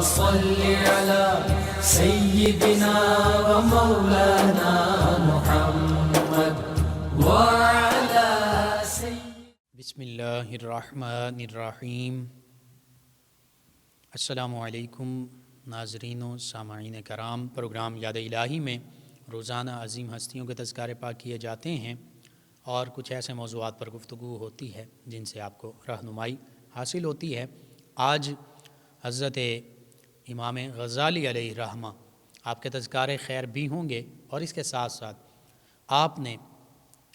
صل على سيدنا ومولانا محمد وعلى بسم اللہ الرحمن الرحیم۔ السلام علیکم ناظرین و سامعین کرام، پروگرام یاد الہی میں روزانہ عظیم ہستیوں کے تذکارے پاک کیے جاتے ہیں اور کچھ ایسے موضوعات پر گفتگو ہوتی ہے جن سے آپ کو رہنمائی حاصل ہوتی ہے۔ آج حضرت امام غزالی علیہ رحمہ آپ کے تذکارے خیر بھی ہوں گے، اور اس کے ساتھ ساتھ آپ نے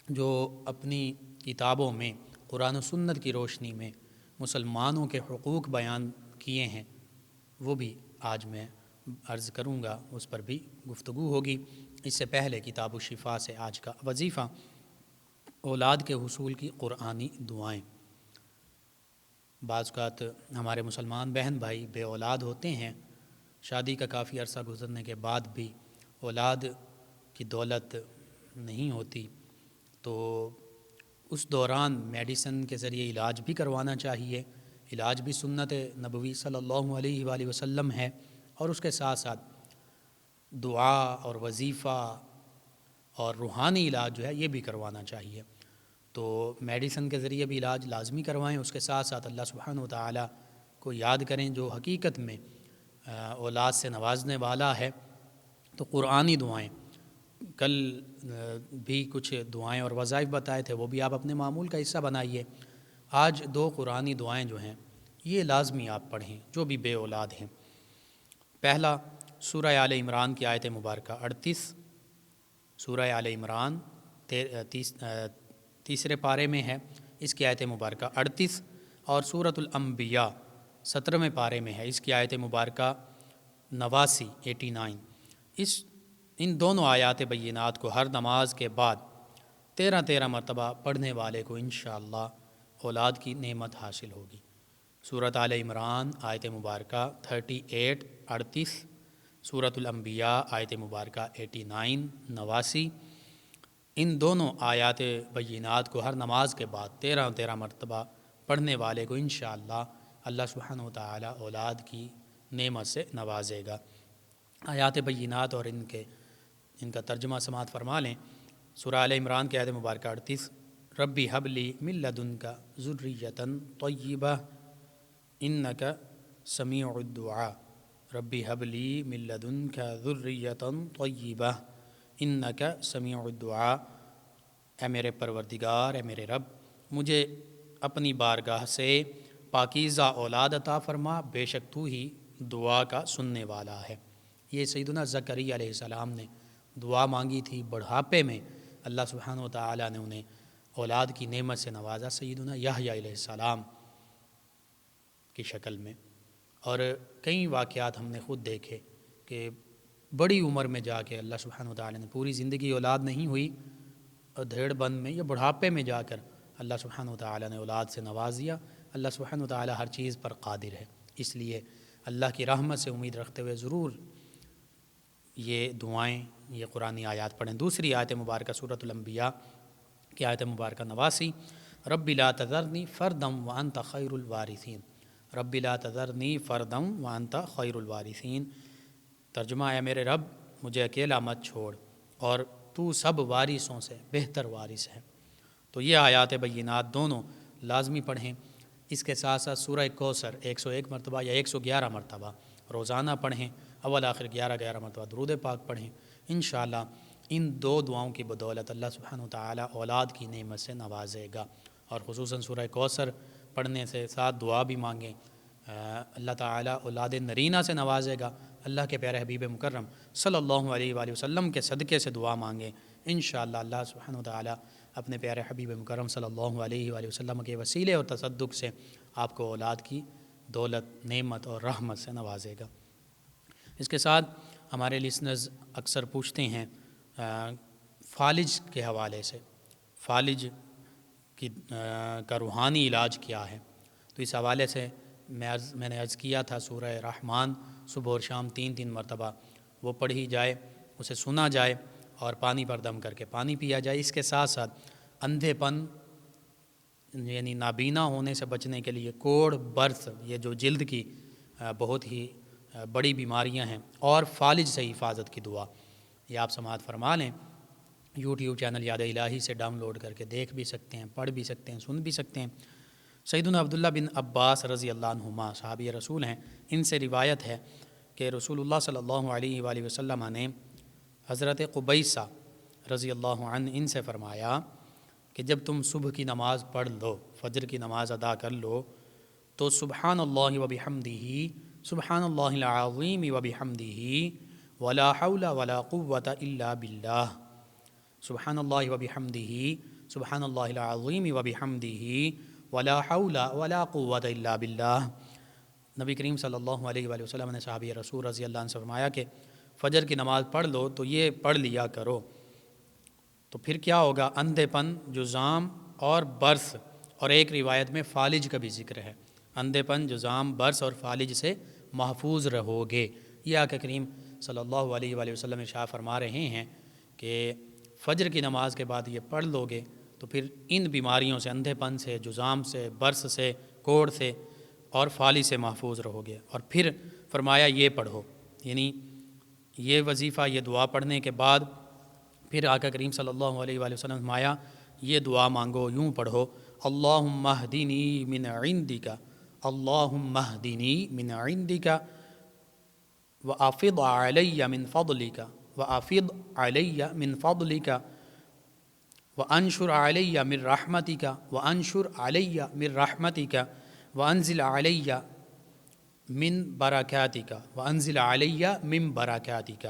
جو اپنی کتابوں میں قرآن و سنت کی روشنی میں مسلمانوں کے حقوق بیان کیے ہیں وہ بھی آج میں عرض کروں گا، اس پر بھی گفتگو ہوگی۔ اس سے پہلے کتاب الشفا سے آج کا وظیفہ، اولاد کے حصول کی قرآنی دعائیں۔ بعض اوقات ہمارے مسلمان بہن بھائی بے اولاد ہوتے ہیں، شادی کا کافی عرصہ گزرنے کے بعد بھی اولاد کی دولت نہیں ہوتی، تو اس دوران میڈیسن کے ذریعے علاج بھی کروانا چاہیے۔ علاج بھی سنت نبوی صلی اللہ علیہ وآلہ وسلم ہے، اور اس کے ساتھ ساتھ دعا اور وظیفہ اور روحانی علاج جو ہے یہ بھی کروانا چاہیے۔ تو میڈیسن کے ذریعے بھی علاج لازمی کروائیں، اس کے ساتھ ساتھ اللہ سبحانہ وتعالی کو یاد کریں جو حقیقت میں اولاد سے نوازنے والا ہے۔ تو قرآنی دعائیں، کل بھی کچھ دعائیں اور وظائف بتائے تھے، وہ بھی آپ اپنے معمول کا حصہ بنائیے۔ آج دو قرآنی دعائیں جو ہیں یہ لازمی آپ پڑھیں جو بھی بے اولاد ہیں۔ پہلا سورہ آل عمران کی آیت مبارکہ 38، سورہ آل عمران تیسرے پارے میں ہے، اس کی آیت مبارکہ 38، اور سورۃ الانبیاء 17ویں پارے میں ہے، اس کی آیت مبارکہ 89۔ ان دونوں آیات بینات کو ہر نماز کے بعد 13 مرتبہ پڑھنے والے کو انشاءاللہ اولاد کی نعمت حاصل ہوگی۔ سورۃ آل عمران آیت مبارکہ 38 سورۃ الانبیاء آیت مبارکہ 89 ان دونوں آیات بینات کو ہر نماز کے بعد 13 مرتبہ پڑھنے والے کو انشاءاللہ اللہ سبحانہ وتعالی اولاد کی نعمت سے نوازے گا۔ آیات بینات اور ان کا ترجمہ سماعت فرما لیں۔ سورہ آل عمران کی آیت مبارکہ 38، ربی حب لی من لدنک ذریۃ طیبہ انک سمیع الدعاء، ربی حب لی من لدنک ذریۃ طیبہ انک سمیع الدعاء، اے میرے پروردگار، اے میرے رب، مجھے اپنی بارگاہ سے پاکیزہ اولاد عطا فرما، بے شک تو ہی دعا کا سننے والا ہے۔ یہ سیدنا زکریا علیہ السلام نے دعا مانگی تھی بڑھاپے میں، اللہ سبحانہ وتعالی نے انہیں اولاد کی نعمت سے نوازا سیدنا یحییٰ علیہ السلام کی شکل میں۔ اور کئی واقعات ہم نے خود دیکھے کہ بڑی عمر میں جا کے اللہ سبحانہ وتعالی نے، پوری زندگی اولاد نہیں ہوئی، اور دھیڑ بند میں یا بڑھاپے میں جا کر اللہ سبحانہ وتعالی نے اولاد سے نواز دیا۔ اللہ سبحانہ وتعالی ہر چیز پر قادر ہے، اس لیے اللہ کی رحمت سے امید رکھتے ہوئے ضرور یہ دعائیں، یہ قرآنی آیات پڑھیں۔ دوسری آیت مبارکہ سورۃ الانبیاء کی آیت مبارکہ 89، رب لا تذرنی فردا وانت خیر الوارثین، رب لا تذرنی فردا وانت خیر الوارثین، ترجمہ ہے میرے رب مجھے اکیلا مت چھوڑ اور تو سب وارثوں سے بہتر وارث ہے۔ تو یہ آیات بینات دونوں لازمی پڑھیں۔ اس کے ساتھ ساتھ سورہ کوثر 101 مرتبہ یا 111 مرتبہ روزانہ پڑھیں، اول آخر 11 مرتبہ درود پاک پڑھیں۔ انشاءاللہ ان دو دعاؤں کی بدولت اللہ سبحانہ وتعالی اولاد کی نعمت سے نوازے گا، اور خصوصاً سورہ کوثر پڑھنے سے ساتھ دعا بھی مانگیں، اللہ تعالی اولاد نرینہ سے نوازے گا۔ اللہ کے پیارے حبیب مکرم صلی اللہ علیہ وآلہ وسلم کے صدقے سے دعا مانگیں، انشاءاللہ اللہ سبحانہ وتعالی اپنے پیارے حبیب مکرم صلی اللہ علیہ وآلہ وسلم کے وسیلے اور تصدق سے آپ کو اولاد کی دولت، نعمت اور رحمت سے نوازے گا۔ اس کے ساتھ ہمارے لسنرز اکثر پوچھتے ہیں فالج کے حوالے سے، فالج کا روحانی علاج کیا ہے؟ تو اس حوالے سے میں نے عرض کیا تھا سورہ رحمان صبح اور شام 3 مرتبہ وہ پڑھی جائے، اسے سنا جائے اور پانی پر دم کر کے پانی پیا جائے۔ اس کے ساتھ ساتھ اندھے پن یعنی نابینا ہونے سے بچنے کے لیے کوڑ برس، یہ جو جلد کی بہت ہی بڑی بیماریاں ہیں، اور فالج سے حفاظت کی دعا، یہ آپ سماعت فرما لیں۔ یوٹیوب چینل یاد الہی سے ڈاؤن لوڈ کر کے دیکھ بھی سکتے ہیں، پڑھ بھی سکتے ہیں، سن بھی سکتے ہیں۔ سیدنا عبداللہ بن عباس رضی اللہ عنہما صحابی رسول ہیں، ان سے روایت ہے کہ رسول اللہ صلی اللہ علیہ وآلہ وسلم نے حضرت قبیصہ رضی اللہ عنہ ان سے فرمایا کہ جب تم صبح کی نماز پڑھ لو، فجر کی نماز ادا کر لو، تو سبحان اللہ و بحمدہ، سبحان اللہ العظیم و بحمدہ، ولا حول ولا قوۃ الا باللہ، سبحان اللہ و بحمدہ، سبحان اللہ العظیم و بحمدہ، ولا حول ولا قوۃ الا باللہ۔ نبی کریم صلی اللہ علیہ وآلہ وسلم نے صحابی رسول رضی اللہ عنہ سے فرمایا کہ فجر کی نماز پڑھ لو تو یہ پڑھ لیا کرو، تو پھر کیا ہوگا؟ اندھے پن، جذام اور برس، اور ایک روایت میں فالج کا بھی ذکر ہے، اندھے پن، جذام، برس اور فالج سے محفوظ رہو گے۔ یہ آقا کریم صلی اللہ علیہ وآلہ وسلم ارشاد فرما رہے ہیں کہ فجر کی نماز کے بعد یہ پڑھ لو گے تو پھر ان بیماریوں سے، اندھے پن سے، جذام سے، برس سے، کوڑ سے اور فالج سے محفوظ رہو گے۔ اور پھر فرمایا یہ پڑھو، یعنی یہ وظیفہ، یہ دعا پڑھنے کے بعد پھر آقا کریم صلی اللہ علیہ وآلہ وسلم فرمایا یہ دعا مانگو، یوں پڑھو، اللہم اہدنی من عندک، اللہم اہدنی من عندک، وافض علی من فضلک، وافض علی من فضلک، وانشر علی من رحمتک، وانشر علی من رحمتک، وانزل علی من برکاتک، وانزل علی من برکاتک۔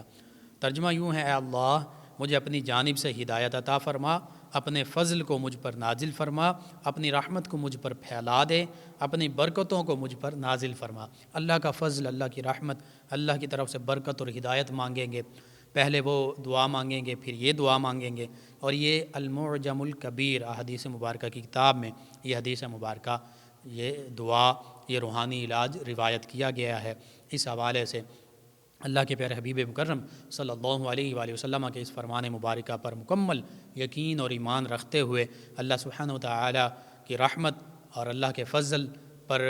ترجمہ یوں ہے، اے اللہ مجھے اپنی جانب سے ہدایت عطا فرما، اپنے فضل کو مجھ پر نازل فرما، اپنی رحمت کو مجھ پر پھیلا دے، اپنی برکتوں کو مجھ پر نازل فرما۔ اللہ کا فضل، اللہ کی رحمت، اللہ کی طرف سے برکت اور ہدایت مانگیں گے، پہلے وہ دعا مانگیں گے، پھر یہ دعا مانگیں گے، اور یہ المعجم الکبیر احادیث مبارکہ کی کتاب میں یہ حدیث مبارکہ، یہ دعا، یہ روحانی علاج روایت کیا گیا ہے۔ اس حوالے سے اللہ کے پیارے حبیب مکرم صلی اللہ علیہ وآلہ وسلم کے اس فرمان مبارکہ پر مکمل یقین اور ایمان رکھتے ہوئے اللہ سبحانہ وتعالی کی رحمت اور اللہ کے فضل پر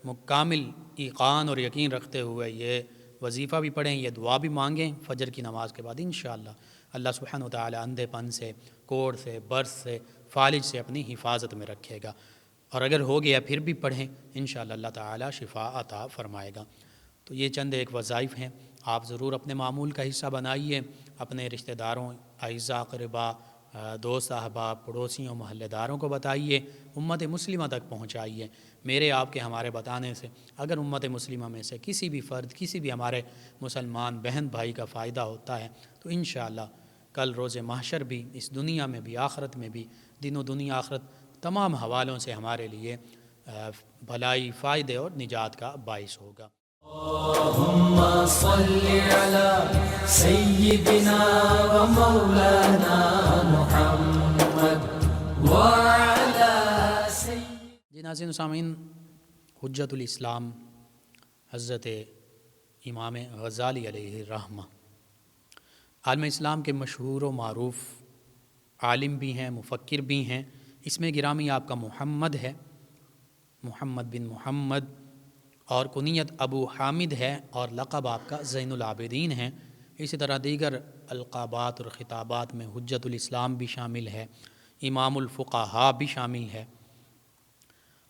مکمل ایقان اور یقین رکھتے ہوئے یہ وظیفہ بھی پڑھیں، یہ دعا بھی مانگیں فجر کی نماز کے بعد، انشاءاللہ اللہ سبحانہ وتعالی اندھے پن سے، کوڑ سے، برس سے، فالج سے اپنی حفاظت میں رکھے گا، اور اگر ہو گیا پھر بھی پڑھیں، انشاءاللہ اللہ تعالی شفا عطا فرمائے گا۔ تو یہ چند ایک وظائف ہیں، آپ ضرور اپنے معمول کا حصہ بنائیے، اپنے رشتہ داروں، اعزاء، اقرباء، دوست احباب، پڑوسیوں، محلے داروں کو بتائیے، امت مسلمہ تک پہنچائیے۔ میرے آپ کے ہمارے بتانے سے اگر امت مسلمہ میں سے کسی بھی فرد، کسی بھی ہمارے مسلمان بہن بھائی کا فائدہ ہوتا ہے تو انشاءاللہ کل روز محشر بھی، اس دنیا میں بھی، آخرت میں بھی، دین و دنیا آخرت تمام حوالوں سے ہمارے لیے بھلائی، فائدے اور نجات کا باعث ہوگا۔ اللہم صلی علی سیدنا و مولانا محمد وعلی جی ناظرین و سامعین، حجت الاسلام حضرت امام غزالی علیہ الرحمہ عالم اسلام کے مشہور و معروف عالم بھی ہیں، مفکر بھی ہیں۔ اس میں گرامی آپ کا محمد ہے، محمد بن محمد، اور کنیت ابو حامد ہے، اور لقب آپ کا زین العابدین ہیں۔ اسی طرح دیگر القابات اور خطابات میں حجت الاسلام بھی شامل ہے، امام الفقہاء بھی شامل ہے۔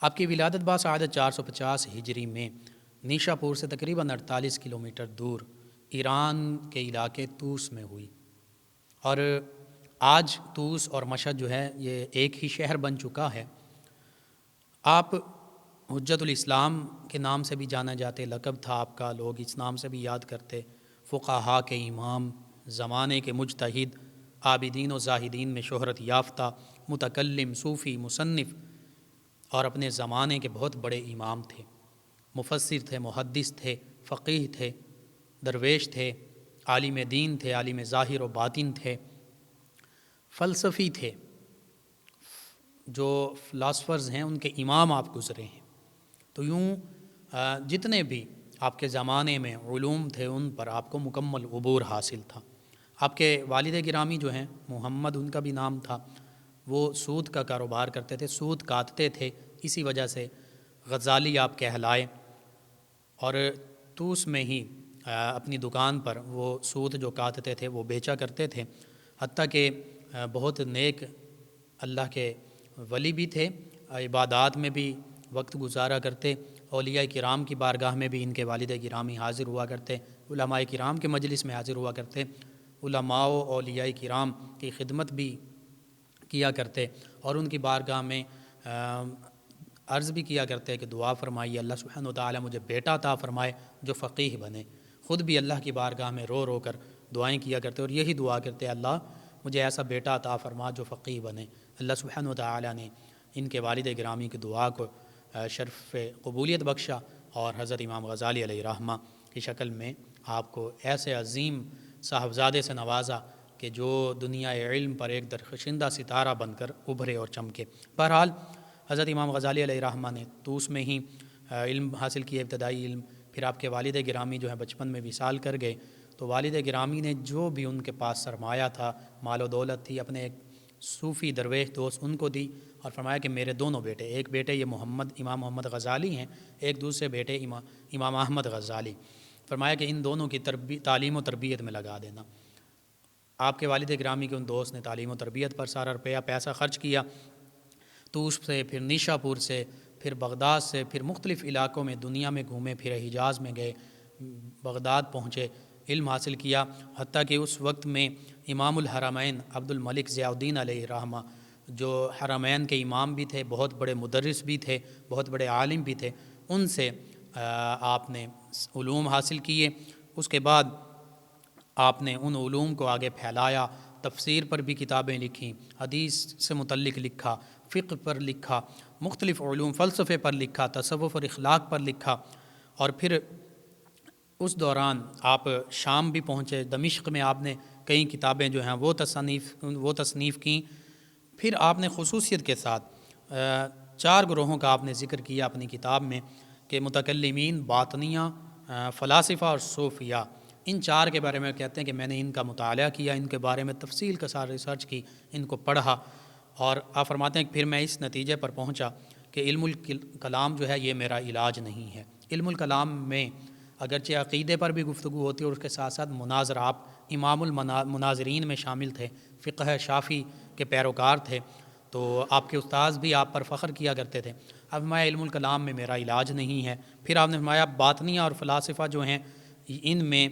آپ کی ولادت باسعادت 450 ہجری میں نیشا پور سے تقریباً 48 کلومیٹر دور ایران کے علاقے طوس میں ہوئی، اور آج طوس اور مشہد جو ہے یہ ایک ہی شہر بن چکا ہے۔ آپ حجت الاسلام کے نام سے بھی جانا جاتے، لقب تھا آپ کا، لوگ اس نام سے بھی یاد کرتے، فقہاء کے امام، زمانے کے مجتہد، عابدین و زاہدین میں شہرت یافتہ، متکلم، صوفی، مصنف، اور اپنے زمانے کے بہت بڑے امام تھے، مفسر تھے، محدث تھے، فقیہ تھے، درویش تھے، عالم دین تھے، عالم ظاہر و باطن تھے، فلسفی تھے، جو فلاسفرز ہیں ان کے امام آپ گزرے ہیں۔ تو یوں جتنے بھی آپ کے زمانے میں علوم تھے ان پر آپ کو مکمل عبور حاصل تھا۔ آپ کے والد گرامی جو ہیں محمد، ان کا بھی نام تھا، وہ سود کا کاروبار کرتے تھے، سود کاٹتے تھے، اسی وجہ سے غزالی آپ کہلائے۔ اور طوس میں ہی اپنی دکان پر وہ سود جو کاٹتے تھے وہ بیچا کرتے تھے، حتیٰ کہ بہت نیک اللہ کے ولی بھی تھے، عبادات میں بھی وقت گزارا کرتے، اولیاء کرام کی بارگاہ میں بھی ان کے والد گرامی حاضر ہوا کرتے، علماء کرام کے مجلس میں حاضر ہوا کرتے، علماء و اولیاء کرام کی خدمت بھی کیا کرتے، اور ان کی بارگاہ میں عرض بھی کیا کرتے کہ دعا فرمائیے اللہ سبحانہ وتعالی مجھے بیٹا عطا فرمائے جو فقیہ بنے۔ خود بھی اللہ کی بارگاہ میں رو رو کر دعائیں کیا کرتے اور یہی دعا کرتے اللہ مجھے ایسا بیٹا عطا فرما جو فقیہ بنے۔ اللہ سبحانہ وتعالی نے ان کے والد گرامی کی دعا کو شرف قبولیت بخشا اور حضرت امام غزالی علیہ رحمہ کی شکل میں آپ کو ایسے عظیم صاحبزادے سے نوازا کہ جو دنیا علم پر ایک درخشندہ ستارہ بن کر ابھرے اور چمکے۔ بہرحال حضرت امام غزالی علیہ رحمہ نے طوس میں ہی علم حاصل کیا، ابتدائی علم، پھر آپ کے والد گرامی جو ہے بچپن میں وصال کر گئے، تو والد گرامی نے جو بھی ان کے پاس سرمایہ تھا، مال و دولت تھی، اپنے ایک صوفی درویش دوست ان کو دی اور فرمایا کہ میرے دونوں بیٹے، ایک بیٹے یہ امام محمد غزالی ہیں، ایک دوسرے بیٹے امام احمد غزالی، فرمایا کہ ان دونوں کی تعلیم و تربیت میں لگا دینا۔ آپ کے والد گرامی کے ان دوست نے تعلیم و تربیت پر سارا پیسہ خرچ کیا، طوس سے، پھر نیشا پور سے، پھر بغداد سے، پھر مختلف علاقوں میں دنیا میں گھومے پھرے، حجاز میں گئے، بغداد پہنچے، علم حاصل کیا، حتیٰ کہ اس وقت میں امام الحرمین عبد الملک ضیاء الدین علیہ رحمہ جو حرمین کے امام بھی تھے، بہت بڑے مدرس بھی تھے، بہت بڑے عالم بھی تھے، ان سے آپ نے علوم حاصل کیے۔ اس کے بعد آپ نے ان علوم کو آگے پھیلایا، تفسیر پر بھی کتابیں لکھیں، حدیث سے متعلق لکھا، فقہ پر لکھا، مختلف علوم فلسفے پر لکھا، تصوف اور اخلاق پر لکھا، اور پھر اس دوران آپ شام بھی پہنچے، دمشق میں آپ نے کئی کتابیں جو ہیں وہ تصنیف کیں۔ پھر آپ نے خصوصیت کے ساتھ 4 گروہوں کا آپ نے ذکر کیا اپنی کتاب میں کہ متکلمین، باطنیہ، فلاسفہ اور صوفیہ، ان 4 کے بارے میں کہتے ہیں کہ میں نے ان کا مطالعہ کیا، ان کے بارے میں تفصیل کے ساتھ ریسرچ کی، ان کو پڑھا، اور آپ فرماتے ہیں کہ پھر میں اس نتیجے پر پہنچا کہ علم الکلام جو ہے یہ میرا علاج نہیں ہے۔ علم الکلام میں اگرچہ عقیدے پر بھی گفتگو ہوتی ہے اور اس کے ساتھ ساتھ مناظر، آپ امام المناظرین میں شامل تھے، فقہ شافعی کے پیروکار تھے، تو آپ کے استاذ بھی آپ پر فخر کیا کرتے تھے۔ اب میں علم الکلام میں میرا علاج نہیں ہے۔ پھر آپ نے فرمایا باطنیہ اور فلاسفہ جو ہیں ان میں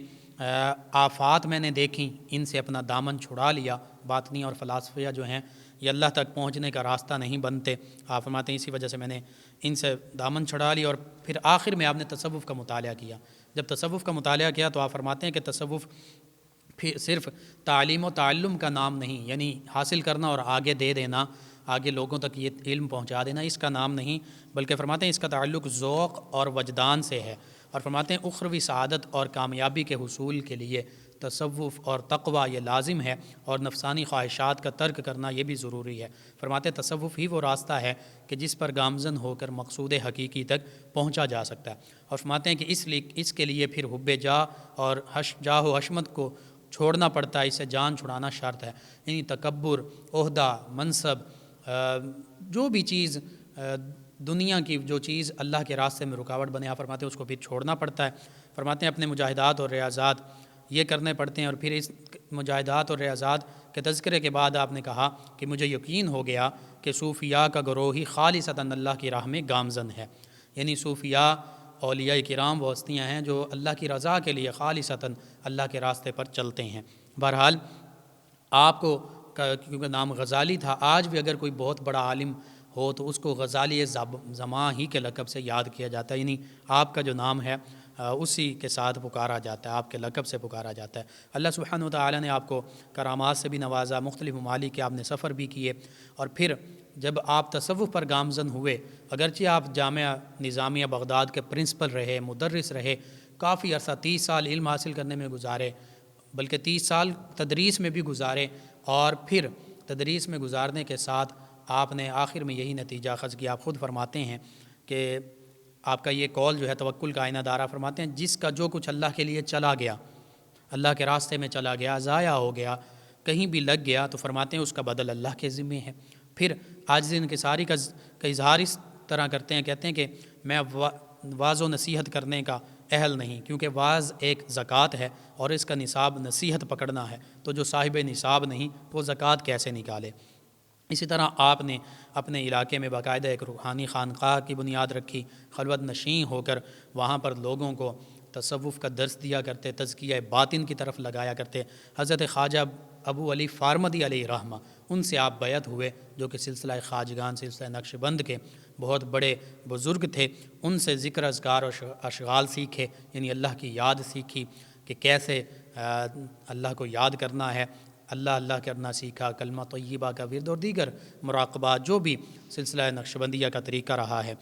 آفات میں نے دیکھیں، ان سے اپنا دامن چھڑا لیا۔ باطنیہ اور فلاسفہ جو ہیں یہ اللہ تک پہنچنے کا راستہ نہیں بنتے، آپ فرماتے ہیں اسی وجہ سے میں نے ان سے دامن چھڑا لیا۔ اور پھر آخر میں آپ نے تصوف کا مطالعہ کیا۔ جب تصوف کا مطالعہ کیا تو آپ فرماتے ہیں کہ تصوف پھر صرف تعلیم و تعلم کا نام نہیں، یعنی حاصل کرنا اور آگے دے دینا، آگے لوگوں تک یہ علم پہنچا دینا، اس کا نام نہیں، بلکہ فرماتے ہیں اس کا تعلق ذوق اور وجدان سے ہے، اور فرماتے ہیں اخروی سعادت اور کامیابی کے حصول کے لیے تصوف اور تقوی یہ لازم ہے، اور نفسانی خواہشات کا ترک کرنا یہ بھی ضروری ہے۔ فرماتے ہیں تصوف ہی وہ راستہ ہے کہ جس پر گامزن ہو کر مقصود حقیقی تک پہنچا جا سکتا ہے، اور فرماتے ہیں کہ اس کے لیے پھر حب جاہ اور جاہ و حشمت کو چھوڑنا پڑتا ہے، اسے جان چھڑانا شرط ہے، یعنی تکبر، عہدہ، منصب، جو بھی چیز دنیا کی جو چیز اللہ کے راستے میں رکاوٹ بنے، آپ فرماتے ہیں اس کو پھر چھوڑنا پڑتا ہے۔ فرماتے ہیں اپنے مجاہدات اور ریاضات یہ کرنے پڑتے ہیں، اور پھر اس مجاہدات اور ریاضات کے تذکرے کے بعد آپ نے کہا کہ مجھے یقین ہو گیا کہ صوفیاء کا گروہ ہی خالصتاً اللہ کی راہ میں گامزن ہے، یعنی صوفیاء اولیاء کرام وہ ہستیاں ہیں جو اللہ کی رضا کے لیے خالصتاً اللہ کے راستے پر چلتے ہیں۔ بہرحال آپ کو کیونکہ نام غزالی تھا، آج بھی اگر کوئی بہت بڑا عالم ہو تو اس کو غزالی زماں ہی کے لقب سے یاد کیا جاتا ہے، یعنی آپ کا جو نام ہے اسی کے ساتھ پکارا جاتا ہے، آپ کے لقب سے پکارا جاتا ہے۔ اللہ سبحانہ وتعالی نے آپ کو کرامات سے بھی نوازا، مختلف ممالک کے آپ نے سفر بھی کیے، اور پھر جب آپ تصوف پر گامزن ہوئے، اگرچہ آپ جامعہ نظامیہ بغداد کے پرنسپل رہے، مدرس رہے، کافی عرصہ 30 سال علم حاصل کرنے میں گزارے، بلکہ 30 سال تدریس میں بھی گزارے، اور پھر تدریس میں گزارنے کے ساتھ آپ نے آخر میں یہی نتیجہ اخذ کیا۔ آپ خود فرماتے ہیں کہ آپ کا یہ قول جو ہے توکل کا آئینہ دارہ، فرماتے ہیں جس کا جو کچھ اللہ کے لیے چلا گیا، اللہ کے راستے میں چلا گیا، ضائع ہو گیا، کہیں بھی لگ گیا، تو فرماتے ہیں اس کا بدل اللہ کے ذمہ ہے۔ پھر عاجزی انکساری کا اظہار اس طرح کرتے ہیں، کہتے ہیں کہ میں واعظ و نصیحت کرنے کا اہل نہیں، کیونکہ بعض ایک زکوٰۃ ہے اور اس کا نصاب نصیحت پکڑنا ہے، تو جو صاحب نصاب نہیں وہ زکوٰۃ کیسے نکالے؟ اسی طرح آپ نے اپنے علاقے میں باقاعدہ ایک روحانی خانقاہ کی بنیاد رکھی، خلوت نشین ہو کر وہاں پر لوگوں کو تصوف کا درس دیا کرتے، تزکیہ باطن کی طرف لگایا کرتے۔ حضرت خواجہ ابو علی فارمدی علیہ رحمہ، ان سے آپ بیعت ہوئے، جو کہ سلسلہ خواجگان، سلسلہ نقش بند کے بہت بڑے بزرگ تھے۔ ان سے ذکر اذکار اور اشغال سیکھے، یعنی اللہ کی یاد سیکھی کہ کیسے اللہ کو یاد کرنا ہے، اللہ اللہ کرنا سیکھا، کلمہ طیبہ کا ورد اور دیگر مراقبات جو بھی سلسلہ نقشبندیہ کا طریقہ رہا ہے،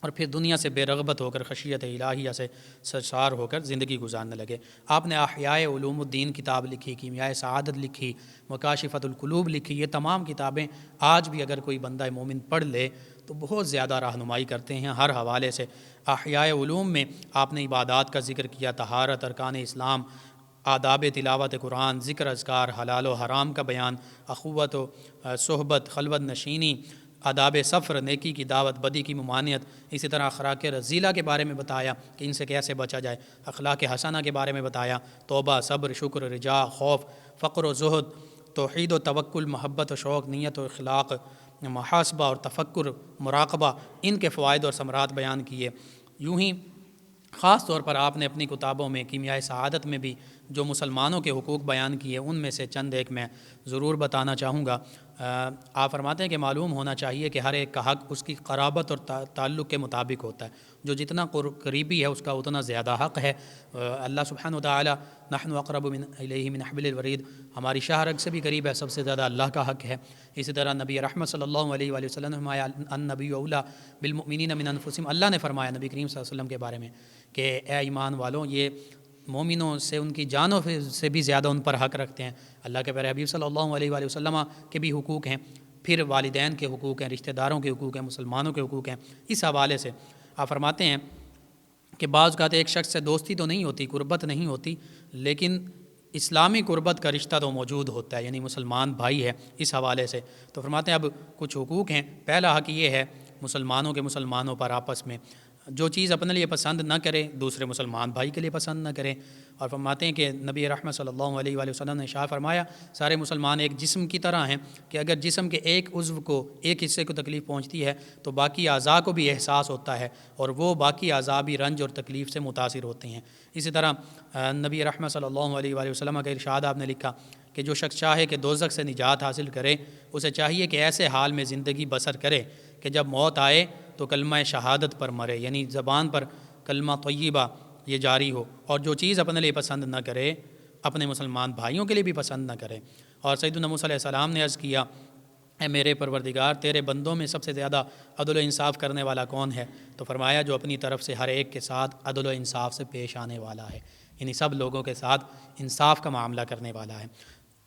اور پھر دنیا سے بے رغبت ہو کر خشیت الہیہ سے سرشار ہو کر زندگی گزارنے لگے۔ آپ نے احیاء علوم الدین کتاب لکھی، کیمیائے سعادت لکھی، مکاشفۃ القلوب لکھی۔ یہ تمام کتابیں آج بھی اگر کوئی بندہ مومن پڑھ لے تو بہت زیادہ رہنمائی کرتے ہیں ہر حوالے سے۔ احیاء علوم میں آپ نے عبادات کا ذکر کیا، طہارت، ارکان اسلام، آداب تلاوت قرآن، ذکر اذکار، حلال و حرام کا بیان، اخوت و صحبت، خلوت نشینی، آداب سفر، نیکی کی دعوت، بدی کی ممانعت، اسی طرح اخلاق رذیلہ کے بارے میں بتایا کہ ان سے کیسے بچا جائے، اخلاق حسنہ کے بارے میں بتایا، توبہ، صبر، شکر، رجاء، خوف، فقر و زہد، توحید و توکل، محبت و شوق، نیت و اخلاق، محاسبہ اور تفکر، مراقبہ، ان کے فوائد اور ثمرات بیان کیے۔ یوں ہی خاص طور پر آپ نے اپنی کتابوں میں کیمیائے سعادت میں بھی جو مسلمانوں کے حقوق بیان کیے، ان میں سے چند ایک میں ضرور بتانا چاہوں گا۔ آپ فرماتے ہیں کہ معلوم ہونا چاہیے کہ ہر ایک کا حق اس کی قرابت اور تعلق کے مطابق ہوتا ہے، جو جتنا قریبی ہے اس کا اتنا زیادہ حق ہے۔ اللہ سبحانہ وتعالی نحن اقرب الیہ من حبل الورید، ہماری شاہ رگ سے بھی قریب ہے، سب سے زیادہ اللہ کا حق ہے۔ اسی طرح نبی رحمت صلی اللہ علیہ وآلہ وسلم نے فرمایا النبی اولیٰ بالمؤمنین من انفسہم، اللہ نے فرمایا نبی کریم صلی اللہ علیہ وسلم کے بارے میں کہ اے ایمان والوں، یہ مومنوں سے ان کی جانوں سے بھی زیادہ ان پر حق رکھتے ہیں۔ اللہ کے پیارے حبیب صلی اللہ علیہ وآلہ وسلم کے بھی حقوق ہیں، پھر والدین کے حقوق ہیں، رشتہ داروں کے حقوق ہیں، مسلمانوں کے حقوق ہیں۔ اس حوالے سے آپ فرماتے ہیں کہ بعض اوقات ایک شخص سے دوستی تو نہیں ہوتی، قربت نہیں ہوتی، لیکن اسلامی قربت کا رشتہ تو موجود ہوتا ہے، یعنی مسلمان بھائی ہے۔ اس حوالے سے تو فرماتے ہیں اب کچھ حقوق ہیں۔ پہلا حق یہ ہے مسلمانوں کے مسلمانوں پر آپس میں جو چیز اپنے لیے پسند نہ کرے دوسرے مسلمان بھائی کے لیے پسند نہ کرے۔ اور فرماتے ہیں کہ نبی رحمت صلی اللہ علیہ وآلہ وسلم نے ارشاد فرمایا سارے مسلمان ایک جسم کی طرح ہیں کہ اگر جسم کے ایک عضو کو، ایک حصے کو تکلیف پہنچتی ہے تو باقی اعضاء کو بھی احساس ہوتا ہے، اور وہ باقی اعضاء بھی رنج اور تکلیف سے متاثر ہوتے ہیں۔ اسی طرح نبی رحمت صلی اللہ علیہ وآلہ وسلم کا ارشاد آپ نے لکھا کہ جو شخص چاہے کہ دوزخ سے نجات حاصل کرے، اسے چاہیے کہ ایسے حال میں زندگی بسر کرے کہ جب موت آئے تو کلمہ شہادت پر مرے، یعنی زبان پر کلمہ طیبہ یہ جاری ہو، اور جو چیز اپنے لیے پسند نہ کرے اپنے مسلمان بھائیوں کے لیے بھی پسند نہ کرے۔ اور سیدنا موسیٰ علیہ السلام نے عرض کیا اے میرے پروردگار، تیرے بندوں میں سب سے زیادہ عدل و انصاف کرنے والا کون ہے؟ تو فرمایا جو اپنی طرف سے ہر ایک کے ساتھ عدل و انصاف سے پیش آنے والا ہے، یعنی سب لوگوں کے ساتھ انصاف کا معاملہ کرنے والا ہے۔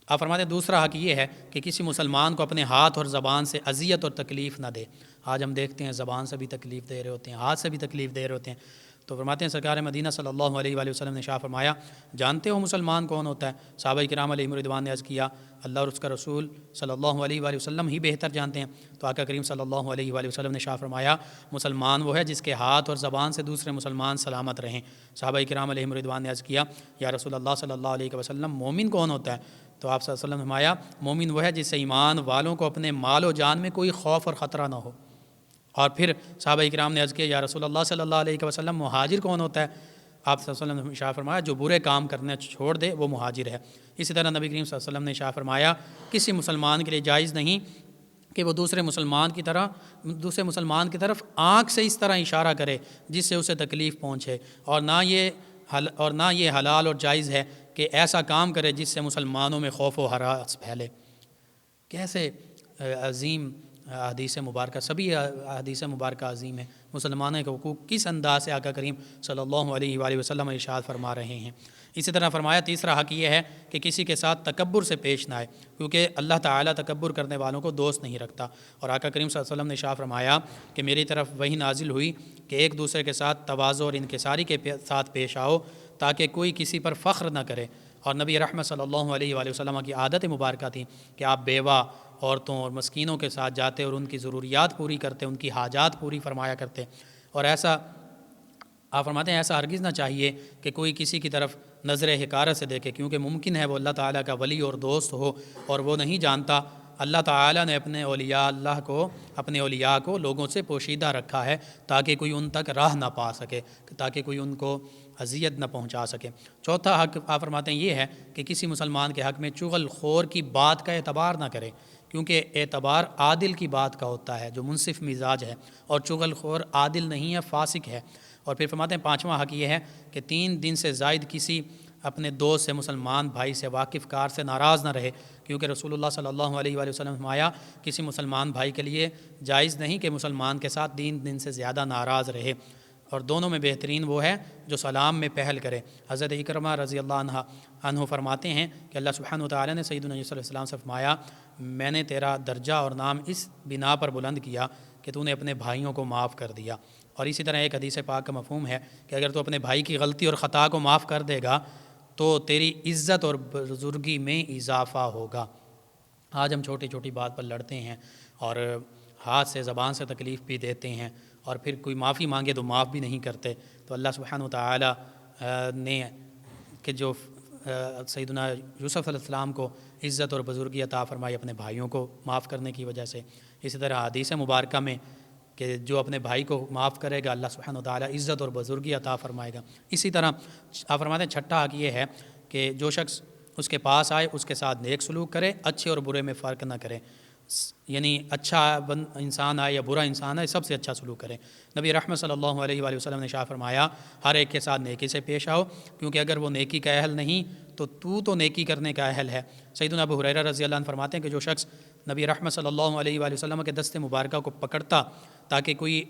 آپ فرماتے ہیں دوسرا حق یہ ہے کہ کسی مسلمان کو اپنے ہاتھ اور زبان سے اذیت اور تکلیف نہ دے۔ آج ہم دیکھتے ہیں زبان سے بھی تکلیف دے رہے ہوتے ہیں، ہاتھ سے بھی تکلیف دے رہے ہوتے ہیں۔ تو فرماتے ہیں سرکار مدینہ صلی اللہ علیہ وآلہ وسلم نے ارشاد فرمایا جانتے ہو مسلمان کون ہوتا ہے؟ صحابہ کرام علیہم رضوان نے عرض کیا اللہ اور اس کا رسول صلی اللہ علیہ وآلہ وسلم ہی بہتر جانتے ہیں۔ تو آقا کریم صلی اللہ علیہ وآلہ وسلم نے ارشاد فرمایا مسلمان وہ ہے جس کے ہاتھ اور زبان سے دوسرے مسلمان سلامت رہیں۔ صحابہ کرام علیہم رضوان نے عرض کیا یا رسول اللہ صلی اللہ علیہ وسلم مومن کون ہوتا ہے؟ تو آپ صلی اللہ علیہ وسلم نے فرمایا مومن وہ ہے جس سے ایمان والوں کو اپنے مال و جان میں کوئی خوف اور خطرہ نہ ہو۔ اور پھر صحابہ کرام نے عرض کیا یا رسول اللہ صلی اللہ علیہ وسلم مہاجر کون ہوتا ہے؟ آپ صلی اللہ علیہ وسلم نے ارشاد فرمایا جو برے کام کرنے چھوڑ دے وہ مہاجر ہے۔ اسی طرح نبی کریم صلی اللہ علیہ وسلم نے ارشاد فرمایا کسی مسلمان کے لیے جائز نہیں کہ وہ دوسرے مسلمان کی طرف آنکھ سے اس طرح اشارہ کرے جس سے اسے تکلیف پہنچے، اور نہ یہ حلال اور جائز ہے کہ ایسا کام کرے جس سے مسلمانوں میں خوف و ہراس پھیلے۔ کیسے عظیم حدیث مبارکہ، سبھی حدیث مبارکہ عظیم ہے۔ مسلمانوں کے حقوق کس انداز سے آقا کریم صلی اللہ علیہ وآلہ وسلم ارشاد فرما رہے ہیں۔ اسی طرح فرمایا تیسرا حق یہ ہے کہ کسی کے ساتھ تکبر سے پیش نہ آئے، کیونکہ اللہ تعالیٰ تکبر کرنے والوں کو دوست نہیں رکھتا۔ اور آقا کریم صلی اللہ علیہ وسلم نے ارشاد فرمایا کہ میری طرف وحی نازل ہوئی کہ ایک دوسرے کے ساتھ تواضع اور انکساری کے ساتھ پیش آؤ تاکہ کوئی کسی پر فخر نہ کرے۔ اور نبی رحمت صلی اللہ علیہ وآلہ وسلم کی عادت مبارکہ تھی کہ آپ بیوہ عورتوں اور مسکینوں کے ساتھ جاتے اور ان کی ضروریات پوری کرتے، ان کی حاجات پوری فرمایا کرتے، اور ایسا آپ فرماتے ہیں ایسا ہرگز نہ چاہیے کہ کوئی کسی کی طرف نظر حقارت سے دیکھے، کیونکہ ممکن ہے وہ اللہ تعالیٰ کا ولی اور دوست ہو اور وہ نہیں جانتا۔ اللہ تعالیٰ نے اپنے اولیاء کو لوگوں سے پوشیدہ رکھا ہے تاکہ کوئی ان تک راہ نہ پا سکے، تاکہ کوئی ان کو اذیت نہ پہنچا سکے۔ چوتھا حق آپ فرماتے ہیں یہ ہے کہ کسی مسلمان کے حق میں چغل خور کی بات کا اعتبار نہ کرے، کیونکہ اعتبار عادل کی بات کا ہوتا ہے جو منصف مزاج ہے، اور چغل خور عادل نہیں ہے، فاسق ہے۔ اور پھر فرماتے ہیں پانچواں حق یہ ہے کہ 3 دن سے زائد کسی اپنے دوست سے، مسلمان بھائی سے، واقف کار سے ناراض نہ رہے، کیونکہ رسول اللہ صلی اللہ علیہ وآلہ وسلم نے فرمایا کسی مسلمان بھائی کے لیے جائز نہیں کہ مسلمان کے ساتھ 3 دن سے زیادہ ناراض رہے، اور دونوں میں بہترین وہ ہے جو سلام میں پہل کرے۔ حضرت اکرمہ رضی اللہ عنہ فرماتے ہیں کہ اللہ سبحانہ وتعالی نے سیدنا یوسف علیہ السلام سے فرمایا میں نے تیرا درجہ اور نام اس بنا پر بلند کیا کہ تو نے اپنے بھائیوں کو معاف کر دیا۔ اور اسی طرح ایک حدیث پاک کا مفہوم ہے کہ اگر تو اپنے بھائی کی غلطی اور خطا کو معاف کر دے گا تو تیری عزت اور بزرگی میں اضافہ ہوگا۔ آج ہم چھوٹی چھوٹی بات پر لڑتے ہیں اور ہاتھ سے زبان سے تکلیف بھی دیتے ہیں، اور پھر کوئی معافی مانگے تو معاف بھی نہیں کرتے۔ تو اللہ سبحانہ وتعالی نے کہ جو سیدنا یوسف علیہ السلام کو عزت اور بزرگی عطا فرمائی اپنے بھائیوں کو معاف کرنے کی وجہ سے، اسی طرح حدیث مبارکہ میں کہ جو اپنے بھائی کو معاف کرے گا اللہ سبحانہ وتعالی عزت اور بزرگی عطا فرمائے گا۔ اسی طرح آپ فرماتے ہیں چھٹا حق یہ ہے کہ جو شخص اس کے پاس آئے اس کے ساتھ نیک سلوک کرے، اچھے اور برے میں فرق نہ کرے، یعنی اچھا انسان آئے یا برا انسان آئے سب سے اچھا سلوک کرے۔ نبی رحمت صلی اللہ علیہ وآلہ وسلم نے شاہ فرمایا ہر ایک کے ساتھ نیکی سے پیش آؤ، کیونکہ اگر وہ نیکی کا اہل نہیں تو نیکی کرنے کا اہل ہے۔ سیدنا ابو ہریرہ رضی اللہ عنہ فرماتے ہیں کہ جو شخص نبی رحمت صلی اللہ علیہ وآلہ وسلم کے دست مبارکہ کو پکڑتا تاکہ کوئی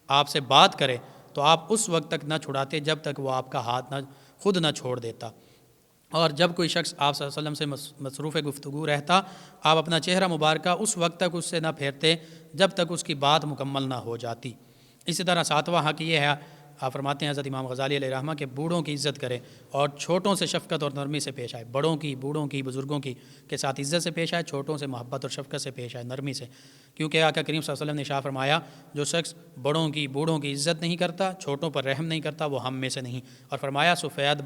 آپ سے بات کرے تو آپ اس وقت تک نہ چھڑاتے جب تک وہ آپ کا ہاتھ خود نہ چھوڑ دیتا، اور جب کوئی شخص آپ صلی اللہ علیہ وسلم سے مصروف گفتگو رہتا آپ اپنا چہرہ مبارکہ اس وقت تک اس سے نہ پھیرتے جب تک اس کی بات مکمل نہ ہو جاتی۔ اسی طرح ساتواں حق یہ ہے، آپ فرماتے ہیں حضرت امام غزالی علیہ رحمہ کہ بوڑھوں کی عزت کرے اور چھوٹوں سے شفقت اور نرمی سے پیش آئے، بوڑھوں کی بزرگوں کی کے ساتھ عزت سے پیش آئے، چھوٹوں سے محبت اور شفقت سے پیش آئے، نرمی سے، کیونکہ آقا کریم صلی اللہ علیہ وسلم نے شاہ فرمایا جو شخص بوڑھوں کی عزت نہیں کرتا، چھوٹوں پر رحم نہیں کرتا، وہ ہم میں سے نہیں، اور فرمایا سفید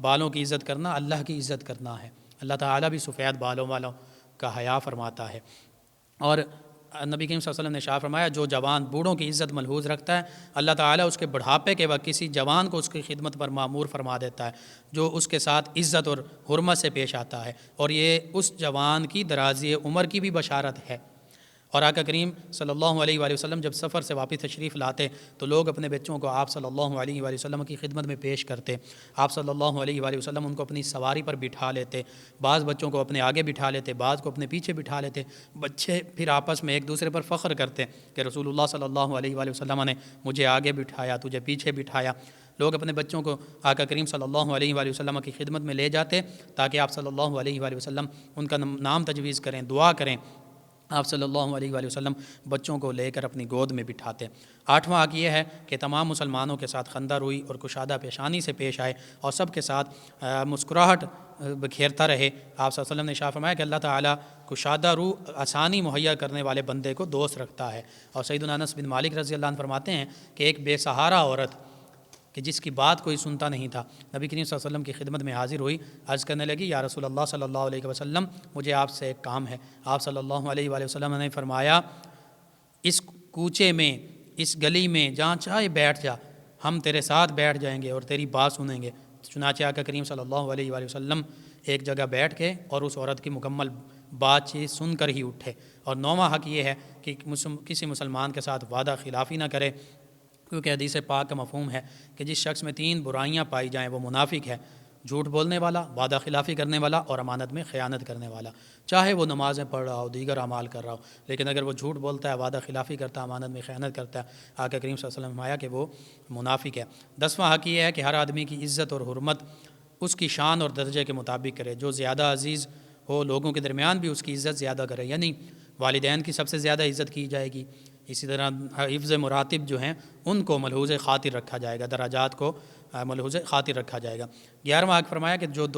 بالوں کی عزت کرنا اللہ کی عزت کرنا ہے، اللہ تعالیٰ بھی سفید بالوں والوں کا حیا فرماتا ہے۔ اور نبی کریم صلی اللہ علیہ وسلم نے شاہ فرمایا جو جوان بوڑھوں کی عزت ملحوظ رکھتا ہے اللہ تعالیٰ اس کے بڑھاپے کے وقت کسی جوان کو اس کی خدمت پر مامور فرما دیتا ہے جو اس کے ساتھ عزت اور حرمت سے پیش آتا ہے، اور یہ اس جوان کی درازی عمر کی بھی بشارت ہے۔ اور آقا کریم صلی اللہ علیہ وآلہ وسلم جب سفر سے واپس تشریف لاتے تو لوگ اپنے بچوں کو آپ صلی اللہ علیہ وآلہ وسلم کی خدمت میں پیش کرتے، آپ صلی اللہ علیہ وآلہ وسلم ان کو اپنی سواری پر بٹھا لیتے، بعض بچوں کو اپنے آگے بٹھا لیتے، بعض کو اپنے پیچھے بٹھا لیتے، بچے پھر آپس میں ایک دوسرے پر فخر کرتے کہ رسول اللہ صلی اللہ علیہ وآلہ وسلم نے مجھے آگے بٹھایا، تجھے پیچھے بٹھایا۔ لوگ اپنے بچوں کو آقا کریم صلی اللہ علیہ وآلہ وسلم کی خدمت میں لے جاتے تاکہ آپ صلی اللہ علیہ وآلہ وسلم ان کا نام تجویز کریں، دعا کریں۔ آپ صلی اللہ علیہ وآلہ وسلم بچوں کو لے کر اپنی گود میں بٹھاتے۔ آٹھواں حق یہ ہے کہ تمام مسلمانوں کے ساتھ خندہ روئی اور کشادہ پیشانی سے پیش آئے اور سب کے ساتھ مسکراہٹ بکھیرتا رہے۔ آپ صلی اللہ علیہ وسلم نے اشارہ فرمایا کہ اللہ تعالیٰ کشادہ رو آسانی مہیا کرنے والے بندے کو دوست رکھتا ہے۔ اور سیدنا انس بن مالک رضی اللہ عنہ فرماتے ہیں کہ ایک بے سہارا عورت کہ جس کی بات کوئی سنتا نہیں تھا نبی کریم صلی اللہ علیہ وسلم کی خدمت میں حاضر ہوئی، عرض کرنے لگی یا رسول اللہ صلی اللہ علیہ وسلم مجھے آپ سے ایک کام ہے۔ آپ صلی اللہ علیہ وآلہ وسلم نے فرمایا اس کوچے میں، اس گلی میں جہاں چاہے بیٹھ جا، ہم تیرے ساتھ بیٹھ جائیں گے اور تیری بات سنیں گے۔ چنانچہ آقا کریم صلی اللہ علیہ وآلہ وسلم ایک جگہ بیٹھ کے اور اس عورت کی مکمل بات چیت سن کر ہی اٹھے۔ اور نوواں حق یہ ہے کہ کسی مسلمان کے ساتھ وعدہ خلافی نہ کرے، کیونکہ حدیث پاک کا مفہوم ہے کہ جس شخص میں 3 برائیاں پائی جائیں وہ منافق ہے، جھوٹ بولنے والا، وعدہ خلافی کرنے والا اور امانت میں خیانت کرنے والا۔ چاہے وہ نمازیں پڑھ رہا ہو، دیگر اعمال کر رہا ہو، لیکن اگر وہ جھوٹ بولتا ہے، وعدہ خلافی کرتا ہے، امانت میں خیانت کرتا ہے، آقا کریم صلی اللہ علیہ وسلم نے فرمایا کہ وہ منافق ہے۔ 10واں حق یہ ہے کہ ہر آدمی کی عزت اور حرمت اس کی شان اور درجے کے مطابق کرے، جو زیادہ عزیز ہو لوگوں کے درمیان بھی اس کی عزت زیادہ کرے، یعنی والدین کی سب سے زیادہ عزت کی جائے گی۔ اسی طرح حفظ مراتب جو ہیں ان کو ملحوظ خاطر رکھا جائے گا، درجات کو ملحوظ خاطر رکھا جائے گا۔ 11واں حق فرمایا کہ جو جن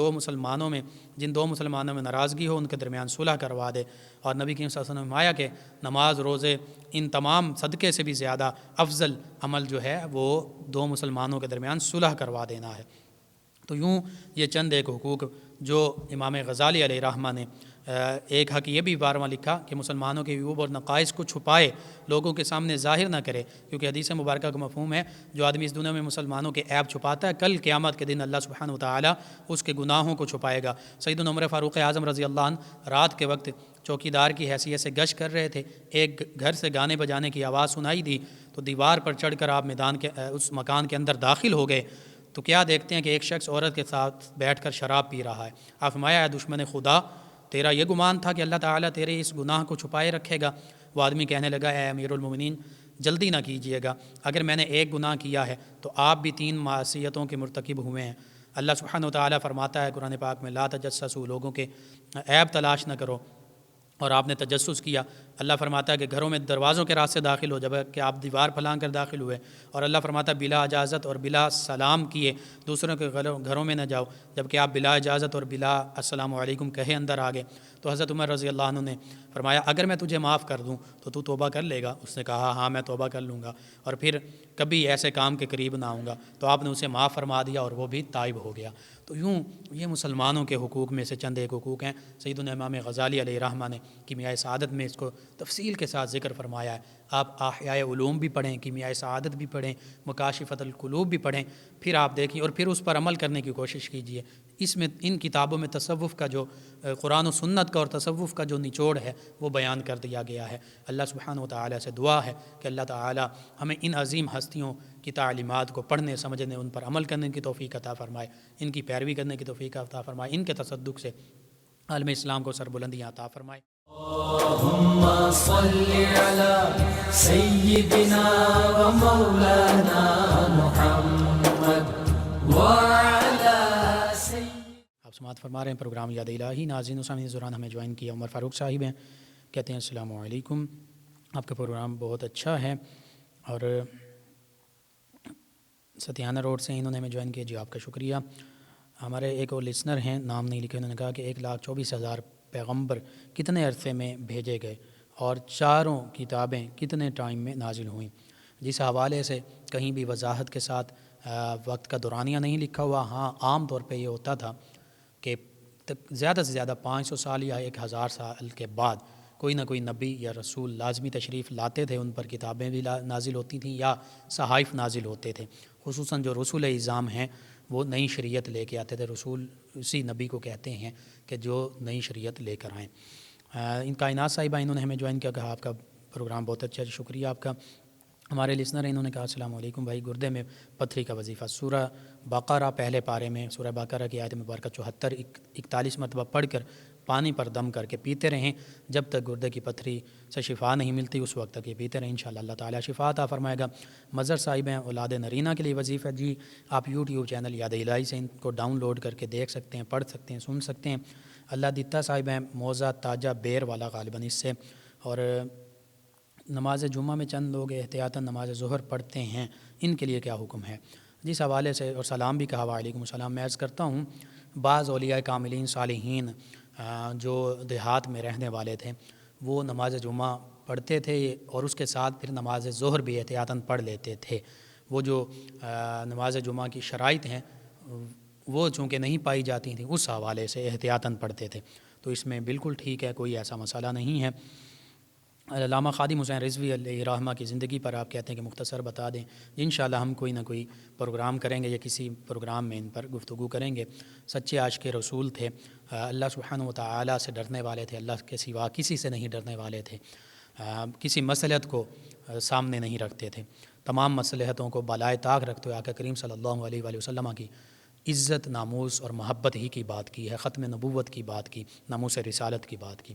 دو مسلمانوں میں ناراضگی ہو ان کے درمیان صلح کروا دے، اور نبی کریم صلی اللہ علیہ وسلم نے فرمایا کہ نماز، روزے، ان تمام صدقے سے بھی زیادہ افضل عمل جو ہے وہ دو مسلمانوں کے درمیان صلح کروا دینا ہے۔ تو یوں یہ چند ایک حقوق جو امام غزالی علیہ رحمہ نے ایک حق یہ بھی 12واں لکھا کہ مسلمانوں کے عیوب اور نقائص کو چھپائے، لوگوں کے سامنے ظاہر نہ کرے، کیونکہ حدیث مبارکہ کا مفہوم ہے جو آدمی اس دنیا میں مسلمانوں کے عیب چھپاتا ہے کل قیامت کے دن اللہ سبحانہ وتعالی اس کے گناہوں کو چھپائے گا۔ سیدنا عمر فاروق اعظم رضی اللہ عنہ رات کے وقت چوکیدار کی حیثیت سے گشت کر رہے تھے، ایک گھر سے گانے بجانے کی آواز سنائی دی تو دیوار پر چڑھ کر آپ اس مکان کے اندر داخل ہو گئے تو کیا دیکھتے ہیں کہ ایک شخص عورت کے ساتھ بیٹھ کر شراب پی رہا ہے۔ آپ فرمایا ہے دشمن خدا، تیرا یہ گمان تھا کہ اللہ تعالیٰ تیرے اس گناہ کو چھپائے رکھے گا؟ وہ آدمی کہنے لگا اے امیر المومنین جلدی نہ کیجیے گا، اگر میں نے ایک گناہ کیا ہے تو آپ بھی 3 معصیتوں کے مرتکب ہوئے ہیں۔ اللہ سبحانہ وتعالیٰ فرماتا ہے قرآن پاک میں لا تجسسوا، لوگوں کے عیب تلاش نہ کرو، اور آپ نے تجسس کیا۔ اللہ فرماتا ہے کہ گھروں میں دروازوں کے راستے داخل ہو، جب کہ آپ دیوار پھلانگ کر داخل ہوئے، اور اللہ فرماتا ہے بلا اجازت اور بلا سلام کیے دوسروں کے گھروں میں نہ جاؤ، جب کہ آپ بلا اجازت اور بلا السلام علیکم کہے اندر آ گئے۔ تو حضرت عمر رضی اللہ عنہ نے فرمایا اگر میں تجھے معاف کر دوں تو تو توبہ کر لے گا؟ اس نے کہا ہاں میں توبہ کر لوں گا اور پھر کبھی ایسے کام کے قریب نہ آؤں گا۔ تو آپ نے اسے معاف فرما دیا اور وہ بھی تائب ہو گیا۔ تو یوں یہ مسلمانوں کے حقوق میں سے چند ایک حقوق ہیں۔ سیدنا امام غزالی علیہ رحمہ نے کیمیائے سعادت میں اس کو تفصیل کے ساتھ ذکر فرمایا ہے۔ آپ احیاء علوم بھی پڑھیں، کیمیائے سعادت بھی پڑھیں، مکاشفۃ القلوب بھی پڑھیں، پھر آپ دیکھیں اور پھر اس پر عمل کرنے کی کوشش کیجیے۔ اس میں ان کتابوں میں تصوف کا جو قرآن و سنت کا اور تصوف کا جو نچوڑ ہے وہ بیان کر دیا گیا ہے۔ اللہ سبحانہ و تعالیٰ سے دعا ہے کہ اللہ تعالیٰ ہمیں ان عظیم ہستیوں کی تعلیمات کو پڑھنے سمجھنے، ان پر عمل کرنے کی توفیق عطا فرمائے، ان کی پیروی کرنے کی توفیق عطا فرمائے، ان کے تصدق سے عالم اسلام کو سربلندیاں عطا فرمائے۔ اللهم صل على سيدنا ومولانا محمد وعلى آپ سماعت فرما رہے ہیں پروگرام یاد الہی۔ ناظرین و سامعین اس دوران ہمیں جوائن کیا عمر فاروق صاحب ہیں، کہتے ہیں السلام علیکم، آپ کا پروگرام بہت اچھا ہے، اور ستیانہ روڈ سے انہوں نے ہمیں جوائن کیا، جی آپ کا شکریہ۔ ہمارے ایک اور لسنر ہیں، نام نہیں لکھے، انہوں نے کہا کہ 1,24,000 پیغمبر کتنے عرصے میں بھیجے گئے اور چاروں کتابیں کتنے ٹائم میں نازل ہوئیں؟ جس حوالے سے کہیں بھی وضاحت کے ساتھ وقت کا دورانیہ نہیں لکھا ہوا۔ ہاں عام طور پہ یہ ہوتا تھا کہ زیادہ سے زیادہ 500 سال یا 1000 سال کے بعد کوئی نہ کوئی نبی یا رسول لازمی تشریف لاتے تھے، ان پر کتابیں بھی نازل ہوتی تھیں یا صحائف نازل ہوتے تھے۔ خصوصاً جو رسول اعظام ہیں وہ نئی شریعت لے کے آتے تھے، رسول اسی نبی کو کہتے ہیں کہ جو نئی شریعت لے کر آئیں۔ ان کائنات صاحبہ انہوں نے ہمیں جوائن کیا، کہا آپ کا پروگرام بہت اچھا ہے، شکریہ آپ کا۔ ہمارے لسنر ہیں، انہوں نے کہا السلام علیکم بھائی، گردے میں پتھری کا وظیفہ سورہ بقرہ پہلے پارے میں سورہ بقرہ کی آیت مبارکہ 74 41 مرتبہ پڑھ کر پانی پر دم کر کے پیتے رہیں جب تک گردے کی پتھری سے شفا نہیں ملتی، اس وقت تک یہ پیتے رہیں، انشاءاللہ اللہ تعالیٰ شفا عطا فرمائے گا۔ مظہر صاحب ہیں، اولاد نرینہ کے لیے وظیفہ، جی آپ یوٹیوب چینل یاد الہی سے ان کو ڈاؤن لوڈ کر کے دیکھ سکتے ہیں، پڑھ سکتے ہیں، سن سکتے ہیں۔ اللہ دیتا صاحب ہیں، موزہ تاجہ بیر والا غالباً اس سے، اور نماز جمعہ میں چند لوگ احتیاطاً نماز ظہر پڑھتے ہیں، ان کے لیے کیا حکم ہے؟ جس حوالے سے، اور سلام بھی کہا وعلیکم السلام، میں عرض کرتا ہوں بعض اولیاء کاملین صالحین جو دیہات میں رہنے والے تھے وہ نماز جمعہ پڑھتے تھے اور اس کے ساتھ پھر نماز ظہر بھی احتیاطاً پڑھ لیتے تھے۔ وہ جو نماز جمعہ کی شرائط ہیں وہ چونکہ نہیں پائی جاتی تھیں، اس حوالے سے احتیاطاً پڑھتے تھے، تو اس میں بالکل ٹھیک ہے، کوئی ایسا مسئلہ نہیں ہے۔ علامہ خادم حسین رضوی علیہ رحمہ کی زندگی پر آپ کہتے ہیں کہ مختصر بتا دیں، انشاءاللہ ہم کوئی نہ کوئی پروگرام کریں گے یا کسی پروگرام میں ان پر گفتگو کریں گے۔ سچے عاشق رسول تھے، اللہ سبحانہ و تعالیٰ سے ڈرنے والے تھے، اللہ کے سوا کسی سے نہیں ڈرنے والے تھے، کسی مصلحت کو سامنے نہیں رکھتے تھے، تمام مصلحتوں کو بالائے طاق رکھتے ہوئے آقا کریم صلی اللہ علیہ وآلہ وسلم کی عزت، ناموس اور محبت ہی کی بات کی ہے، ختم نبوت کی بات کی، ناموس رسالت کی بات کی۔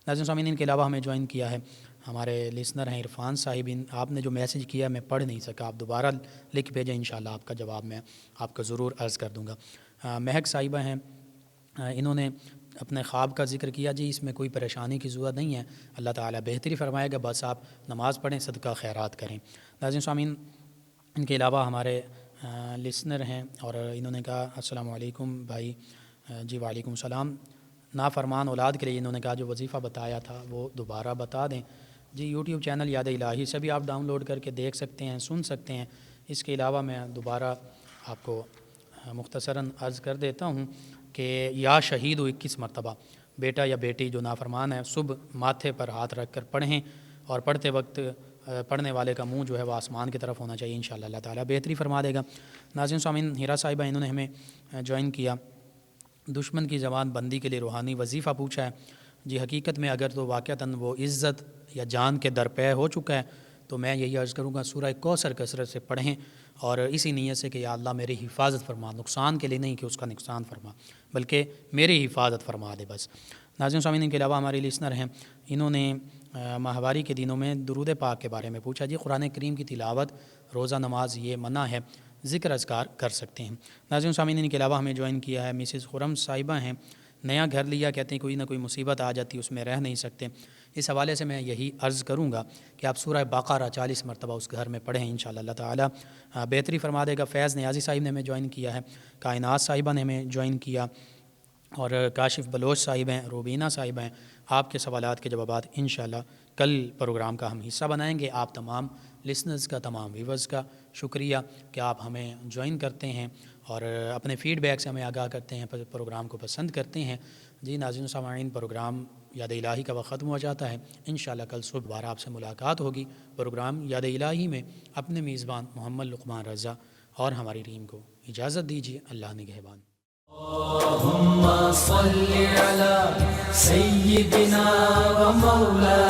ناظرین سامعین، ان کے علاوہ ہمیں جوائن کیا ہے ہمارے لسنر ہیں عرفان صاحب، آپ نے جو میسیج کیا میں پڑھ نہیں سکا، آپ دوبارہ لکھ بھیجیں، انشاءاللہ آپ کا جواب میں آپ کا ضرور عرض کر دوں گا۔ مہک صاحبہ ہیں، انہوں نے اپنے خواب کا ذکر کیا، جی اس میں کوئی پریشانی کی ضرورت نہیں ہے، اللہ تعالیٰ بہتری فرمائے گا، بس آپ نماز پڑھیں، صدقہ خیرات کریں۔ ناظرین سامعین، ان کے علاوہ ہمارے لسنر ہیں اور انہوں نے کہا السلام علیکم بھائی. جی وعلیکم السلام. نافرمان اولاد کے لیے انہوں نے کہا جو وظیفہ بتایا تھا وہ دوبارہ بتا دیں. جی یوٹیوب چینل یاد الہی سے بھی آپ ڈاؤن لوڈ کر کے دیکھ سکتے ہیں, سن سکتے ہیں. اس کے علاوہ میں دوبارہ آپ کو مختصراً عرض کر دیتا ہوں کہ یا شہید 21 مرتبہ بیٹا یا بیٹی جو نافرمان ہے صبح ماتھے پر ہاتھ رکھ کر پڑھیں, اور پڑھتے وقت پڑھنے والے کا منہ جو ہے وہ آسمان کی طرف ہونا چاہیے. انشاءاللہ اللہ تعالیٰ بہتری فرما دے گا. ناظرین سامعین, ہیرا صاحبہ انہوں نے ہمیں جوائن کیا. دشمن کی زبان بندی کے لیے روحانی وظیفہ پوچھا ہے. جی حقیقت میں اگر تو واقعتاً وہ عزت یا جان کے درپے ہو چکا ہے تو میں یہی عرض کروں گا سورہ کوثر کثرت سے پڑھیں, اور اسی نیت سے کہ یا اللہ میری حفاظت فرما, نقصان کے لیے نہیں کہ اس کا نقصان فرما بلکہ میری حفاظت فرما دے بس. ناظرین سامعین کے علاوہ ہماری لسنر ہیں, انہوں نے ماہواری کے دنوں میں درود پاک کے بارے میں پوچھا. جی قرآن کریم کی تلاوت, روزہ, نماز یہ منع ہے, ذکر اذکار کر سکتے ہیں. ناظرین سامعین کے علاوہ ہمیں جوائن کیا ہے مسز خرم صاحبہ ہیں. نیا گھر لیا, کہتے ہیں کوئی نہ کوئی مصیبت آ جاتی, اس میں رہ نہیں سکتے. اس حوالے سے میں یہی عرض کروں گا کہ آپ سورہ بقرہ 40 مرتبہ اس گھر میں پڑھیں, انشاءاللہ اللہ تعالیٰ بہتری فرما دے گا. فیض نیازی صاحب نے ہمیں جوائن کیا ہے, کائنات صاحبہ نے ہمیں جوائن کیا, اور کاشف بلوچ صاحب ہیں, روبینہ صاحب ہیں. آپ کے سوالات کے جوابات انشاءاللہ کل پروگرام کا ہم حصہ بنائیں گے. آپ تمام لسنرز کا, تمام ویورز کا شکریہ کہ آپ ہمیں جوائن کرتے ہیں اور اپنے فیڈ بیک سے ہمیں آگاہ کرتے ہیں, پروگرام کو پسند کرتے ہیں. جی ناظرین سامعین, پروگرام یاد الہی کا وقت ختم ہو جاتا ہے. انشاءاللہ کل صبح دوبارہ آپ سے ملاقات ہوگی. پروگرام یاد الہی میں اپنے میزبان محمد لقمان رضا اور ہماری ٹیم کو اجازت دیجیے. اللہ نگہبان. اللهم صل على سيدنا ومولانا